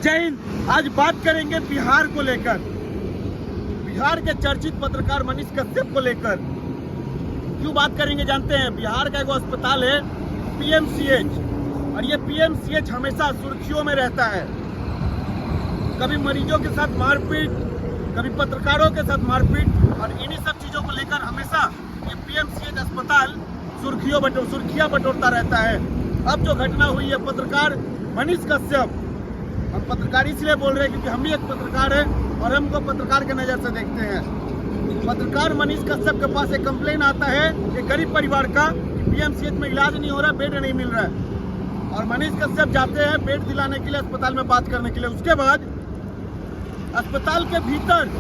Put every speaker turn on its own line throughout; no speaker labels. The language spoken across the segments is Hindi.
जय हिंद। आज बात करेंगे बिहार को लेकर, बिहार के चर्चित पत्रकार मनीष कश्यप को लेकर। क्यों बात करेंगे जानते हैं? बिहार का एक अस्पताल है पीएमसीएच, और ये पीएमसीएच हमेशा सुर्खियों में रहता है। कभी मरीजों के साथ मारपीट, कभी पत्रकारों के साथ मारपीट, और इन्हीं सब चीजों को लेकर हमेशा ये पीएमसीएच अस्पताल सुर्खियां बटोरता रहता है। अब जो घटना हुई है पत्रकार मनीष कश्यप, हम पत्रकार इसलिए बोल रहे हैं क्योंकि हम भी एक पत्रकार हैं और हमको पत्रकार के नज़र से देखते हैं। पत्रकार मनीष कश्यप के पास एक कंप्लेन आता है एक गरीब परिवार का कि पीएमसीएच में इलाज नहीं हो रहा, बेड नहीं मिल रहा है, और मनीष कश्यप जाते हैं बेड दिलाने के लिए, अस्पताल में बात करने के लिए। उसके बाद अस्पताल के भीतर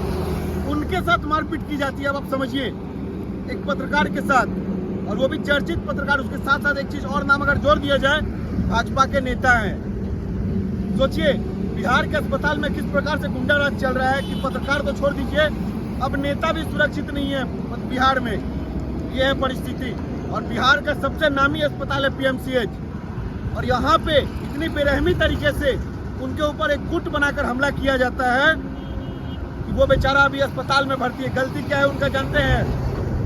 उनके साथ मारपीट की जाती है। अब आप समझिए, एक पत्रकार के साथ, और वो भी चर्चित पत्रकार। उसके साथ साथ एक चीज और नाम अगर जोड़ दिया जाए, भाजपा के नेता हैं। सोचिए बिहार के अस्पताल में किस प्रकार से गुंडाराज चल रहा है कि पत्रकार तो छोड़ दीजिए, अब नेता भी सुरक्षित नहीं है बिहार में। ये है परिस्थिति। और बिहार का सबसे नामी अस्पताल है पीएमसीएच, और यहाँ पे इतनी बेरहमी तरीके से उनके ऊपर एक गुट बनाकर हमला किया जाता है कि वो बेचारा अभी अस्पताल में भर्ती है। गलती क्या है उनका जानते हैं?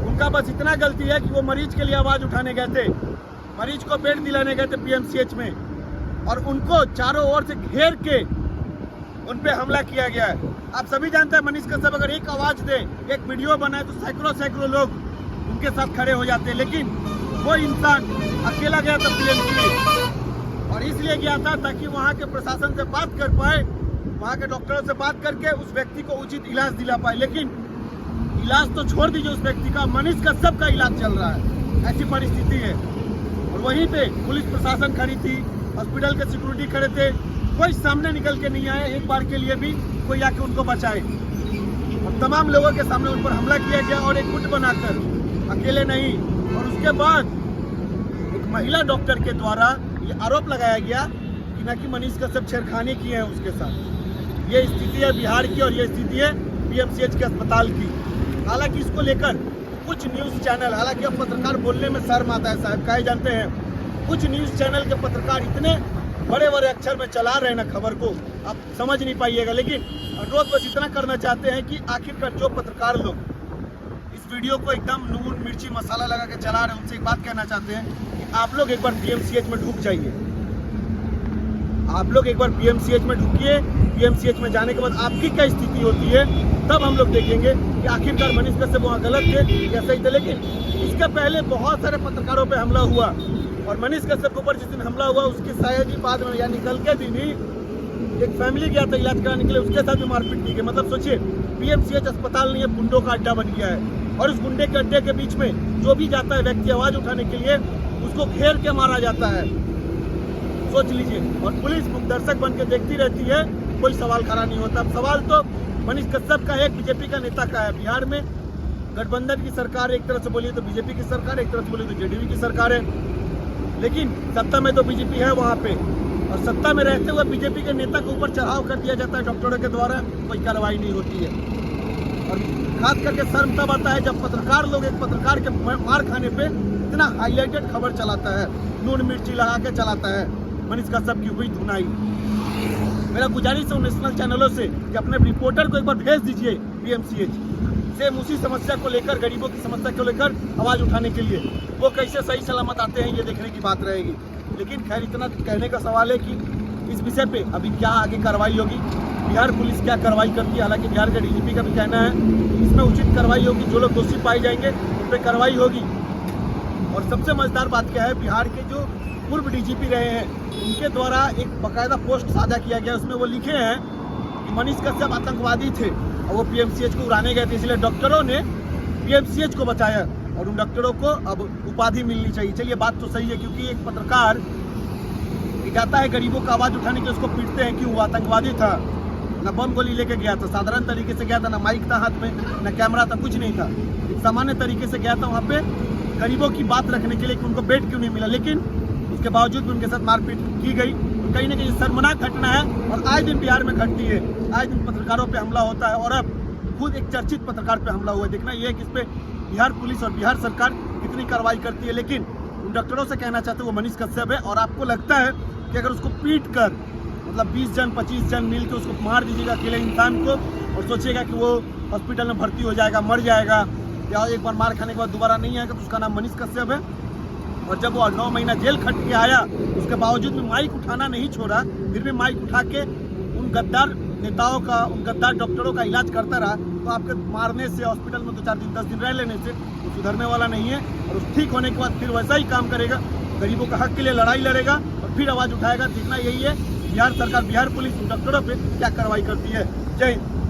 उनका बस इतना गलती है कि वो मरीज के लिए आवाज उठाने गए थे, मरीज को बेड दिलाने गए थे पीएमसीएच में, और उनको चारों ओर से घेर के उन पे हमला किया गया है। आप सभी जानते हैं मनीष कश्यप अगर एक आवाज दे, एक वीडियो बनाए, तो सैकड़ों लोग उनके साथ खड़े हो जाते हैं। लेकिन वो इंसान अकेला गया था पीएमसीएच, और इसलिए गया था ताकि वहाँ के प्रशासन से बात कर पाए, वहाँ के डॉक्टरों से बात करके उस व्यक्ति को उचित इलाज दिला पाए। लेकिन इलाज तो छोड़ दीजिए, उस व्यक्ति का, मनीष कश्यप का इलाज चल रहा है। ऐसी परिस्थिति है। और वहीं पे पुलिस प्रशासन खड़ी थी, हॉस्पिटल के सिक्योरिटी खड़े थे, कोई सामने निकल के नहीं आए एक बार के लिए भी कोई आके उनको बचाए। और तमाम लोगों के सामने उन पर हमला किया गया, और एक गुट बनाकर, अकेले नहीं। और उसके बाद एक महिला डॉक्टर के द्वारा ये आरोप लगाया गया कि न कि मनीष कश्यप छेड़खानी किए हैं उसके साथ। ये स्थिति है बिहार की, और ये स्थिति है पीएमसीएच के अस्पताल की। हालांकि इसको लेकर कुछ न्यूज़ चैनल, हालांकि अब पत्रकार बोलने में शर्म आता है साहब, काहे जानते हैं? कुछ न्यूज़ चैनल के पत्रकार इतने बड़े बड़े अक्षर में चला रहे हैं ना खबर को, आप समझ नहीं पाइएगा। लेकिन अनुरोध बस इतना करना चाहते हैं कि आखिरकार जो पत्रकार लोग इस वीडियो को एकदम नून मिर्ची मसाला लगा के चला रहे हैं, उनसे एक बात कहना चाहते हैं कि आप लोग एक बार पीएमसीएच में ढुक जाइए। आप लोग एक बार पीएमसीएच में ढुकिए। पीएमसीएच में जाने के बाद आपकी क्या स्थिति होती है, तब हम लोग देखेंगे कि आखिरकार मनीष कश्यप वहाँ गलत थे या सही थे। लेकिन इसके पहले बहुत सारे पत्रकारों पे हमला हुआ, और मनीष कश्यप के ऊपर जिस दिन हमला हुआ उसके शायद ही बाद में, यानी कल के दिन ही एक फैमिली गया था इलाज कराने के लिए, उसके साथ भी मारपीट की गई। मतलब सोचिए, पीएमसीएच अस्पताल नहीं है, गुंडों का अड्डा बन गया है। और उस गुंडे के अड्डे के बीच में जो भी जाता है व्यक्ति आवाज उठाने के लिए, उसको घेर के मारा जाता है। सोच लीजिए। और पुलिस दर्शक बन के देखती रहती है, कोई सवाल खड़ा नहीं होता। अब सवाल तो मनीष कश्यप का है, बीजेपी का नेता का है। बिहार में गठबंधन की सरकार, एक तरह से बोलिए तो बीजेपी की सरकार, एक तरह से बोलिए तो जेडीयू की सरकार है। लेकिन सत्ता में तो बीजेपी है वहाँ पे, और सत्ता में रहते हुए बीजेपी के नेता के ऊपर चढ़ाव कर दिया जाता है डॉक्टरों के द्वारा, कोई कार्रवाई नहीं होती है। और खास करके शर्म तब आता है जब पत्रकार लोग एक पत्रकार के मार खाने पे इतना हाईलाइटेड खबर चलाता है, नून मिर्ची लगा के चलाता है मनीष कश्यप की हुई धुनाई। मेरा गुजारिश है नेशनल चैनलों से कि अपने रिपोर्टर को एक बार भेज दीजिए पीएमसीएच से, उसी समस्या को लेकर, गरीबों की समस्या को लेकर आवाज उठाने के लिए। वो कैसे सही सलामत आते हैं ये देखने की बात रहेगी। लेकिन खैर, इतना कहने का सवाल है कि इस विषय पे अभी क्या आगे कार्रवाई होगी, बिहार पुलिस क्या कार्रवाई करती है। हालांकि बिहार के डीजीपी का भी कहना है कि इसमें उचित कार्रवाई होगी, जो लोग दोषी पाए जाएंगे उन पर कार्रवाई होगी। और सबसे मजेदार बात क्या है, बिहार के जो पूर्व डीजीपी रहे हैं उनके द्वारा एक बाकायदा पोस्ट साझा किया गया, उसमें वो लिखे हैं कि मनीष कश्यप आतंकवादी थे और वो पीएमसीएच को उड़ाने गए थे, इसलिए डॉक्टरों ने पीएमसीएच को बचाया, और उन डॉक्टरों को अब उपाधि मिलनी चाहिए। चलिए, बात तो सही है, क्योंकि एक पत्रकार जाता है गरीबों का आवाज उठाने के, उसको पीटते हैं क्यों? वो आतंकवादी था, न बम गोली लेके गया था, साधारण तरीके से गया था, न माइक था हाथ में, न कैमरा था, कुछ नहीं था। एक सामान्य तरीके से गया था वहाँ पे गरीबों की बात रखने के लिए कि उनको बेड क्यों नहीं मिला। लेकिन उसके बावजूद भी उनके साथ मारपीट की गई। कहीं ना कहीं शर्मनाक घटना है, और आए दिन बिहार में घटती है। आए दिन पत्रकारों पे हमला होता है, और अब खुद एक चर्चित पत्रकार पे हमला हुआ है। देखना ये है कि इस पे बिहार पुलिस और बिहार सरकार कितनी कार्रवाई करती है। लेकिन उन डॉक्टरों से कहना चाहते हैं वो मनीष कश्यप है, और आपको लगता है कि अगर उसको पीट कर मतलब 20 जन 25 जन मिल के उसको मार दीजिएगा अकेले इंसान को, और सोचिएगा कि वो हॉस्पिटल में भर्ती हो जाएगा, मर जाएगा, या एक बार मार खाने के बाद दोबारा नहीं आएगा। तो उसका नाम मनीष कश्यप है। और जब वो 9 महीना जेल खट के आया, उसके बावजूद में माइक उठाना नहीं छोड़ा, फिर भी माइक उठा के उन गद्दार नेताओं का, उन गद्दार डॉक्टरों का इलाज करता रहा। तो आपके मारने से, हॉस्पिटल में 2-4 दिन 10 दिन रह लेने से वो सुधरने वाला नहीं है। और उस ठीक होने के बाद फिर वैसा ही काम करेगा, गरीबों का हक के लिए लड़ाई लड़ेगा और फिर आवाज़ उठाएगा। देखना यही है बिहार सरकार, बिहार पुलिस डॉक्टरों पर क्या कार्रवाई करती है। जय हिंद।